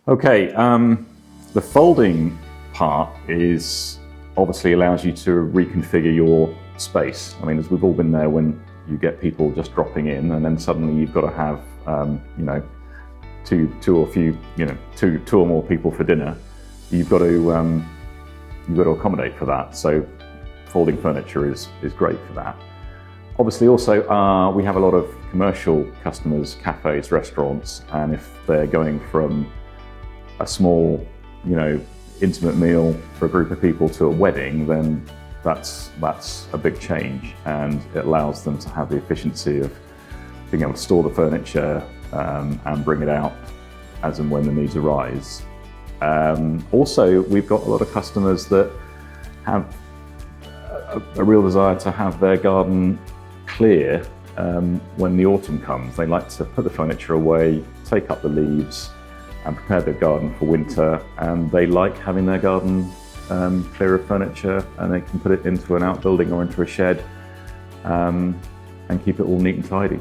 Okay, the folding part is obviously allows you to reconfigure your space. I mean, as we've all been there when you get people just dropping in, and then suddenly you've got to have, two or more people for dinner. You've got to accommodate for that. So folding furniture is great for that. Obviously also we have a lot of commercial customers, cafes, restaurants, and if they're going from a small, intimate meal for a group of people to a wedding, then that's a big change, and it allows them to have the efficiency of being able to store the furniture and bring it out as and when the needs arise. Also, we've got a lot of customers that have a real desire to have their garden clear when the autumn comes. They like to put the furniture away, take up the leaves, and prepare their garden for winter, and they like having their garden clear of furniture, and they can put it into an outbuilding or into a shed and keep it all neat and tidy.